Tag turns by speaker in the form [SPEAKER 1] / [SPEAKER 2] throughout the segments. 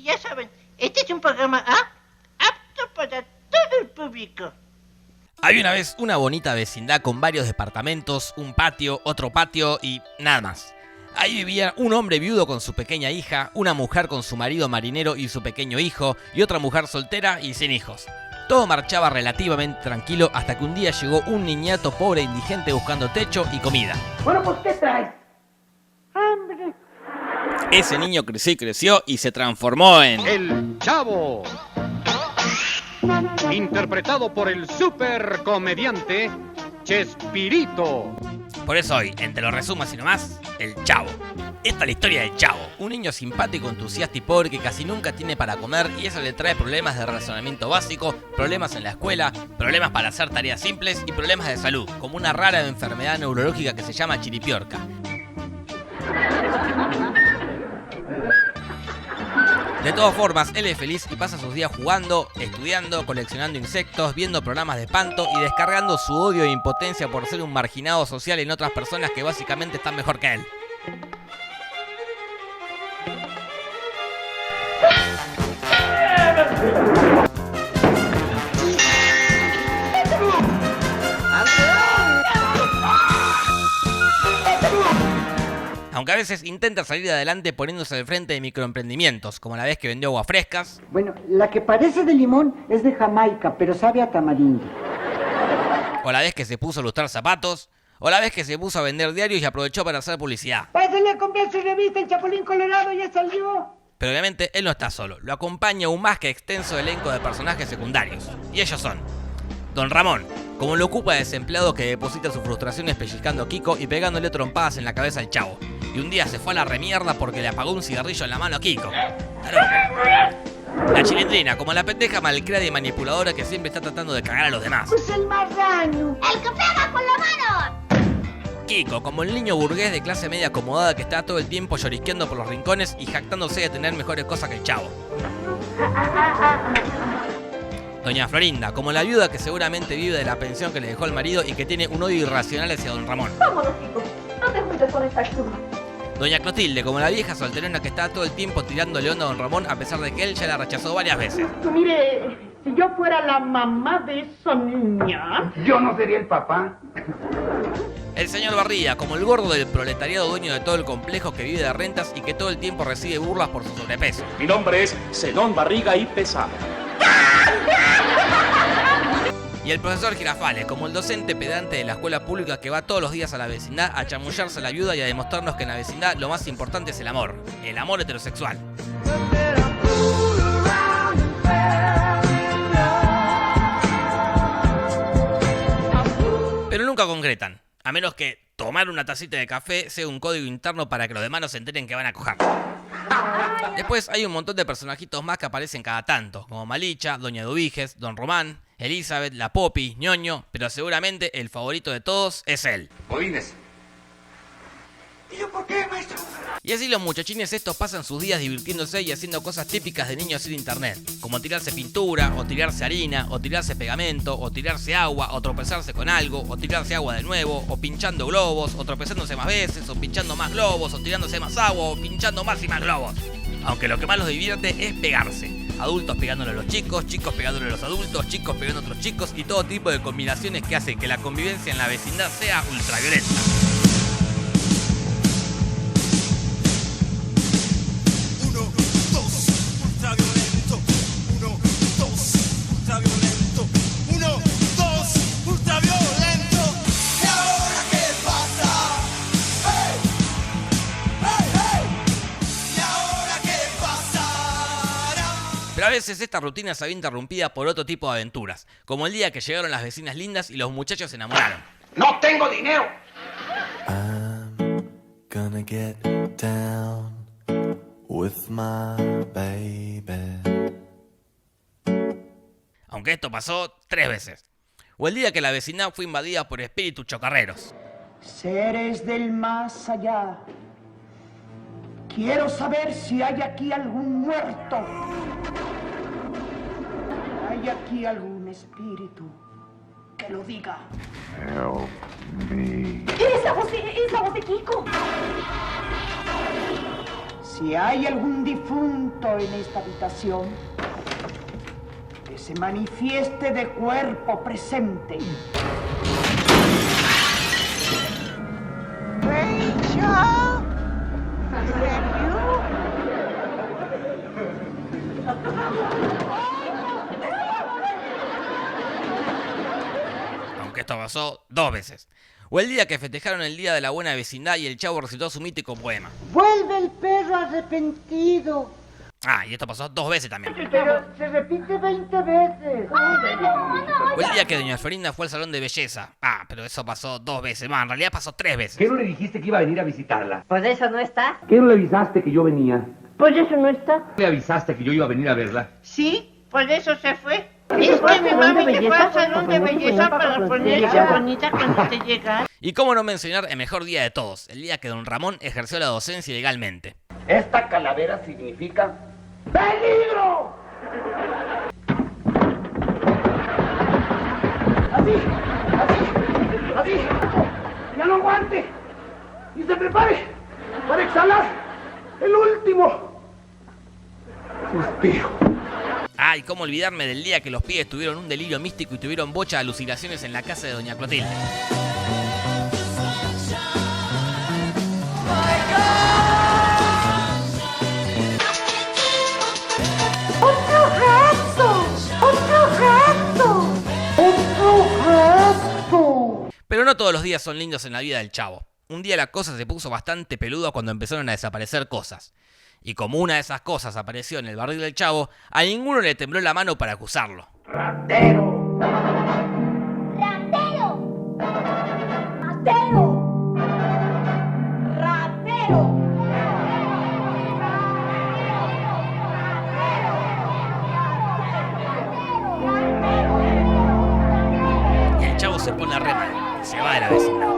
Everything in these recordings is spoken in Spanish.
[SPEAKER 1] ya saben, este es un programa apto para todo el público.
[SPEAKER 2] Había una vez una bonita vecindad con varios departamentos, un patio, otro patio y nada más. Ahí vivía un hombre viudo con su pequeña hija, una mujer con su marido marinero y su pequeño hijo, y otra mujer soltera y sin hijos. Todo marchaba relativamente tranquilo hasta que un día llegó un niñato pobre e indigente buscando techo y comida.
[SPEAKER 3] Bueno, pues, ¿qué traes?
[SPEAKER 1] ¡Hambre!
[SPEAKER 2] Ese niño creció y se transformó en...
[SPEAKER 4] El Chavo. Interpretado por el supercomediante Chespirito.
[SPEAKER 2] Por eso hoy, en Te lo resumo así nomás, el Chavo. Esta es la historia del Chavo, un niño simpático, entusiasta y pobre que casi nunca tiene para comer y eso le trae problemas de razonamiento básico, problemas en la escuela, problemas para hacer tareas simples y problemas de salud, como una rara enfermedad neurológica que se llama chiripiorca. De todas formas, él es feliz y pasa sus días jugando, estudiando, coleccionando insectos, viendo programas de espanto y descargando su odio e impotencia por ser un marginado social en otras personas que básicamente están mejor que él. Aunque a veces intenta salir adelante poniéndose al frente de microemprendimientos, como la vez que vendió aguas frescas.
[SPEAKER 3] Bueno, la que parece de limón es de Jamaica, pero sabe a tamarindo.
[SPEAKER 2] O la vez que se puso a lustrar zapatos. O la vez que se puso a vender diarios y aprovechó para hacer publicidad.
[SPEAKER 3] Pásale a comprar su revista, El Chapulín Colorado, ya salió.
[SPEAKER 2] Pero obviamente él no está solo. Lo acompaña un más que extenso elenco de personajes secundarios. Y ellos son... Don Ramón, como lo ocupa desempleado que deposita sus frustraciones pellizcando a Kiko y pegándole trompadas en la cabeza al Chavo. Y un día se fue a la remierda porque le apagó un cigarrillo en la mano a Kiko. La Chilindrina, como la pendeja malcriada y manipuladora que siempre está tratando de cagar a los demás.
[SPEAKER 3] Pues el marrano.
[SPEAKER 5] ¡El que pega con la mano!
[SPEAKER 2] Kiko, como el niño burgués de clase media acomodada que está todo el tiempo llorisqueando por los rincones y jactándose de tener mejores cosas que el Chavo. Doña Florinda, como la viuda que seguramente vive de la pensión que le dejó el marido y que tiene un odio irracional hacia Don Ramón.
[SPEAKER 5] Vámonos, chicos. No te juntes con esta chuma.
[SPEAKER 2] Doña Clotilde, como la vieja solterona que está todo el tiempo tirándole onda a Don Ramón a pesar de que él ya la rechazó varias veces.
[SPEAKER 3] Mire, si yo fuera la mamá de esa niña...
[SPEAKER 6] Yo no sería el papá.
[SPEAKER 2] El señor Barría, como el gordo del proletariado dueño de todo el complejo que vive de rentas y que todo el tiempo recibe burlas por su sobrepeso.
[SPEAKER 7] Mi nombre es Zenón Barriga y Pesado.
[SPEAKER 2] Y el profesor Girafales, como el docente pedante de la escuela pública que va todos los días a la vecindad a chamullarse a la viuda y a demostrarnos que en la vecindad lo más importante es el amor heterosexual. Pero nunca concretan, a menos que tomar una tacita de café sea un código interno para que los demás no se enteren que van a coger. Después hay un montón de personajitos más que aparecen cada tanto, como Malicha, Doña Dubiges, Don Román, Elizabeth, la Popi, Ñoño, pero seguramente el favorito de todos es él.
[SPEAKER 6] Godínez. ¿Y yo por qué, maestro?
[SPEAKER 2] Y así los muchachines estos pasan sus días divirtiéndose y haciendo cosas típicas de niños sin internet, como tirarse pintura, o tirarse harina, o tirarse pegamento, o tirarse agua, o tropezarse con algo, o tirarse agua de nuevo, o pinchando globos, o tropezándose más veces, o pinchando más globos, o tirándose más agua, o pinchando más y más globos. Aunque lo que más los divierte es pegarse. Adultos pegándole a los chicos, chicos pegándole a los adultos, chicos pegando a otros chicos y todo tipo de combinaciones que hacen que la convivencia en la vecindad sea ultraviolenta. Pero a veces esta rutina se había interrumpida por otro tipo de aventuras, como el día que llegaron las vecinas lindas y los muchachos se enamoraron.
[SPEAKER 6] ¡No tengo dinero!
[SPEAKER 8] I'm gonna get down with my baby.
[SPEAKER 2] Aunque esto pasó 3 veces. O el día que la vecindad fue invadida por espíritus chocarreros.
[SPEAKER 3] Seres del más allá. Quiero saber si hay aquí algún muerto. ¿Hay aquí algún espíritu que lo diga?
[SPEAKER 6] Help me.
[SPEAKER 5] Es la voz de Kiko.
[SPEAKER 3] Si hay algún difunto en esta habitación, que se manifieste de cuerpo presente.
[SPEAKER 1] Rachel,
[SPEAKER 2] Aunque esto pasó 2 veces. O el día que festejaron el Día de la Buena Vecindad y el Chavo recitó su mítico poema.
[SPEAKER 1] vuelve el perro arrepentido.
[SPEAKER 2] Ah, y esto pasó 2 veces también.
[SPEAKER 1] Pero se repite 20 veces.
[SPEAKER 2] O el día que doña Florinda fue al salón de belleza. Ah, pero eso pasó 2 veces. En realidad pasó 3 veces.
[SPEAKER 6] ¿Qué no le dijiste que iba a venir a visitarla?
[SPEAKER 5] ¿Por eso no está?
[SPEAKER 6] ¿Qué no le avisaste que yo venía?
[SPEAKER 1] Por eso no está.
[SPEAKER 6] ¿Le avisaste que yo iba a venir a verla?
[SPEAKER 1] Sí, por eso se fue. Es que mi mami se fue al salón de belleza para ponerse bonita cuando te llega.
[SPEAKER 2] Y cómo no mencionar el mejor día de todos, el día que don Ramón ejerció la docencia legalmente.
[SPEAKER 6] Esta calavera significa ¡peligro! Así. Ya no aguante. Y se prepare para exhalar el último suspiro.
[SPEAKER 2] Ah, y cómo olvidarme del día que los pibes tuvieron un delirio místico y tuvieron bocha de alucinaciones en la casa de doña Clotilde. Pero no todos los días son lindos en la vida del Chavo. Un día la cosa se puso bastante peluda cuando empezaron a desaparecer cosas. Y como una de esas cosas apareció en el barril del Chavo, a ninguno le tembló la mano para acusarlo.
[SPEAKER 6] ¡Ratero!
[SPEAKER 5] ¡Ratero! ¡Ratero! ¡Ratero!
[SPEAKER 2] Y el Chavo se pone re mal y se va de la vecindad.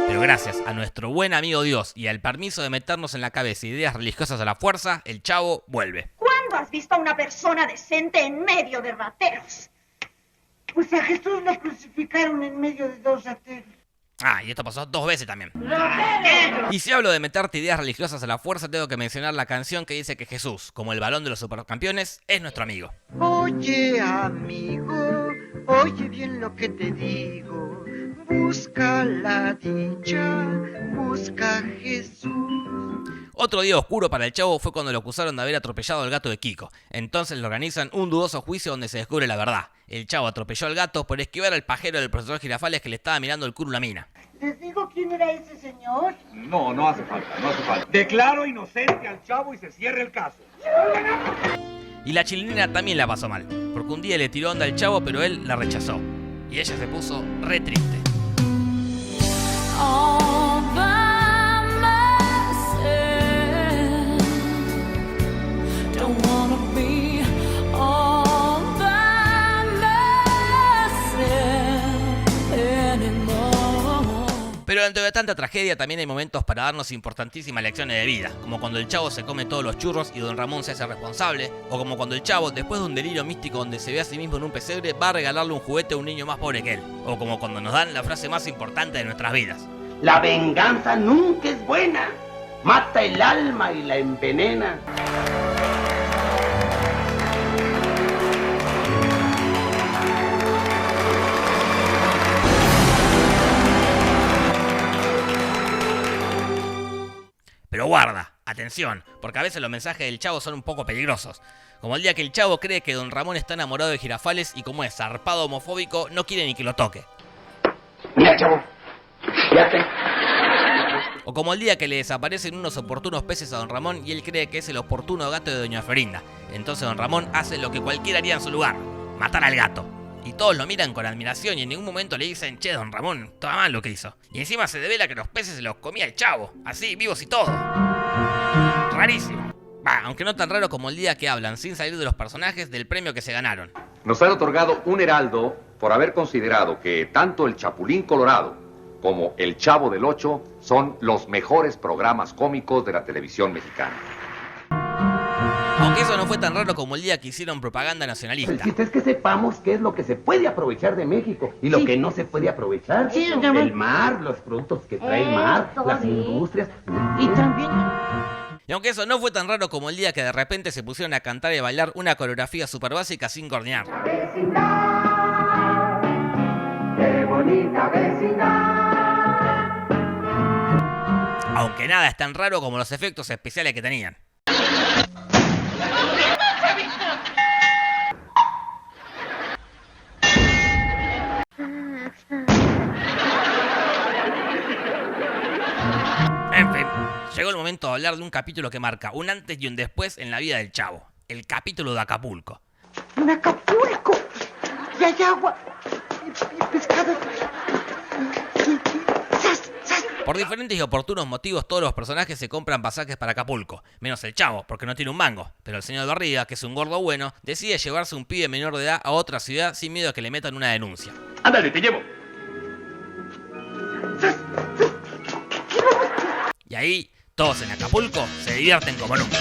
[SPEAKER 2] Pero gracias a nuestro buen amigo Dios y al permiso de meternos en la cabeza ideas religiosas a la fuerza, el Chavo vuelve.
[SPEAKER 5] ¿Cuándo has visto a una persona decente en medio de rateros?
[SPEAKER 1] Pues a Jesús lo crucificaron en medio de 2 rateros.
[SPEAKER 2] Ah, y esto pasó 2 veces también.
[SPEAKER 1] ¡Ratero!
[SPEAKER 2] Y si hablo de meterte ideas religiosas a la fuerza, tengo que mencionar la canción que dice que Jesús, como el balón de los supercampeones, es nuestro amigo.
[SPEAKER 9] Oye, amigo, oye bien lo que te digo. Busca la dicha, busca a Jesús.
[SPEAKER 2] Otro día oscuro para el Chavo fue cuando lo acusaron de haber atropellado al gato de Kiko. Entonces le organizan un dudoso juicio donde se descubre la verdad. El Chavo atropelló al gato por esquivar al pajero del profesor Girafales que le estaba mirando el culo a una mina.
[SPEAKER 1] ¿Les digo quién era ese señor?
[SPEAKER 6] No hace falta. Declaro inocente al Chavo y se cierra el caso.
[SPEAKER 2] Y la chilenera también la pasó mal, porque un día le tiró onda al Chavo pero él la rechazó. Y ella se puso re triste. Pero dentro de tanta tragedia también hay momentos para darnos importantísimas lecciones de vida, como cuando el Chavo se come todos los churros y don Ramón se hace responsable, o como cuando el Chavo, después de un delirio místico donde se ve a sí mismo en un pesebre, va a regalarle un juguete a un niño más pobre que él, o como cuando nos dan la frase más importante de nuestras vidas.
[SPEAKER 10] La venganza nunca es buena, mata el alma y la envenena.
[SPEAKER 2] Pero guarda, atención, porque a veces los mensajes del Chavo son un poco peligrosos. Como el día que el Chavo cree que don Ramón está enamorado de Girafales y como es zarpado homofóbico, no quiere ni que lo toque.
[SPEAKER 10] Mira, Chavo, fíjate.
[SPEAKER 2] O como el día que le desaparecen unos oportunos peces a don Ramón y él cree que es el oportuno gato de doña Florinda. Entonces don Ramón hace lo que cualquiera haría en su lugar, matar al gato. Y todos lo miran con admiración y en ningún momento le dicen, che, don Ramón, está mal lo que hizo. Y encima se devela que los peces se los comía el Chavo, así, vivos y todo. Rarísimo. Aunque no tan raro como el día que hablan, sin salir de los personajes, del premio que se ganaron.
[SPEAKER 11] Nos han otorgado un heraldo por haber considerado que tanto el Chapulín Colorado como el Chavo del Ocho son los mejores programas cómicos de la televisión mexicana.
[SPEAKER 2] fue tan raro como el día que hicieron propaganda nacionalista.
[SPEAKER 10] El chiste es que sepamos qué es lo que se puede aprovechar de México y lo que no se puede aprovechar. El mar, los productos que trae el mar, las industrias.
[SPEAKER 1] Y también...
[SPEAKER 2] Y aunque eso no fue tan raro como el día que de repente se pusieron a cantar y bailar una coreografía súper básica sin coordinar.
[SPEAKER 6] Vecindad, qué bonita vecindad.
[SPEAKER 2] Aunque nada es tan raro como los efectos especiales que tenían. En fin, llegó el momento de hablar de un capítulo que marca un antes y un después en la vida del Chavo. El capítulo de Acapulco.
[SPEAKER 9] En Acapulco. Y hay agua. Y pescado.
[SPEAKER 2] Por diferentes y oportunos motivos, todos los personajes se compran pasajes para Acapulco, menos el Chavo, porque no tiene un mango. Pero el señor Barriga, que es un gordo bueno, decide llevarse un pibe menor de edad a otra ciudad sin miedo a que le metan una denuncia.
[SPEAKER 7] Ándale, te llevo.
[SPEAKER 2] Y ahí, todos en Acapulco se divierten como nunca.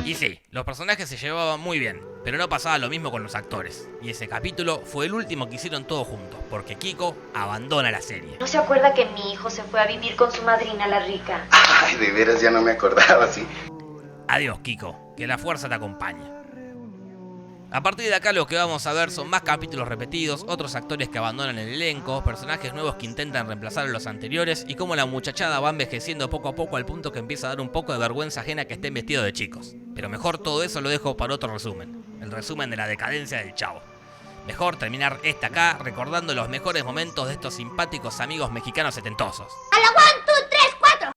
[SPEAKER 2] Y sí, los personajes se llevaban muy bien, pero no pasaba lo mismo con los actores. Y ese capítulo fue el último que hicieron todos juntos, porque Kiko abandona la serie.
[SPEAKER 12] ¿No se acuerda que mi hijo se fue a vivir con su madrina, la rica?
[SPEAKER 10] Ay, de veras ya no me acordaba, sí.
[SPEAKER 2] Adiós, Kiko, que la fuerza te acompañe. A partir de acá lo que vamos a ver son más capítulos repetidos, otros actores que abandonan el elenco, personajes nuevos que intentan reemplazar a los anteriores y cómo la muchachada va envejeciendo poco a poco al punto que empieza a dar un poco de vergüenza ajena que estén vestidos de chicos. Pero mejor todo eso lo dejo para otro resumen, el resumen de la decadencia del Chavo. Mejor terminar esta acá recordando los mejores momentos de estos simpáticos amigos mexicanos setentosos.
[SPEAKER 5] ¡A la 1, 2, 3, 4!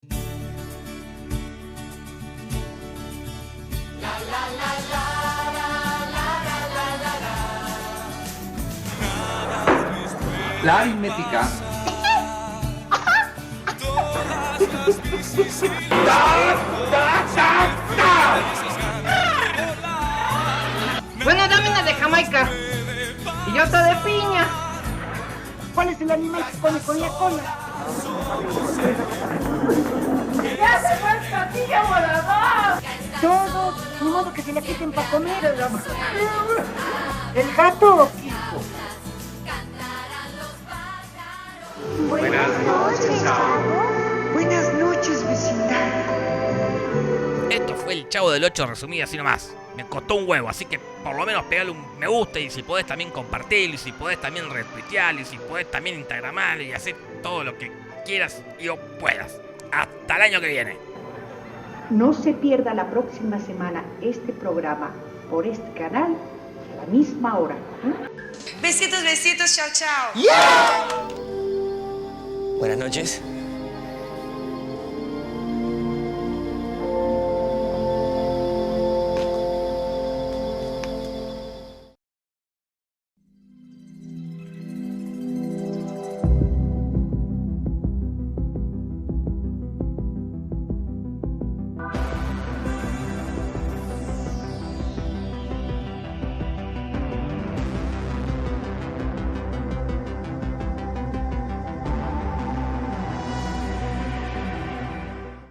[SPEAKER 11] La aritmética.
[SPEAKER 1] Bueno, dame una de Jamaica. Y otra de piña.
[SPEAKER 3] ¿Cuál es el animal que pone con la cola?
[SPEAKER 1] ¡Ya se fue el platillo volador!
[SPEAKER 3] Todos, de modo que se le quiten para comer. ¿El gato o Kiko?
[SPEAKER 9] Buenas noches, Chavo. Buenas noches, vecindad.
[SPEAKER 2] Esto fue el Chavo del 8 resumido así nomás. Me costó un huevo, así que por lo menos pegale un me gusta y si podés también compartirlo y si podés también retuitearlo y si podés también instagramarlo y hacer todo lo que quieras y o puedas. Hasta el año que viene.
[SPEAKER 3] No se pierda la próxima semana este programa por este canal a la misma hora.
[SPEAKER 13] Besitos, besitos, chao, chao.
[SPEAKER 3] ¡Yeah!
[SPEAKER 14] Buenas noches.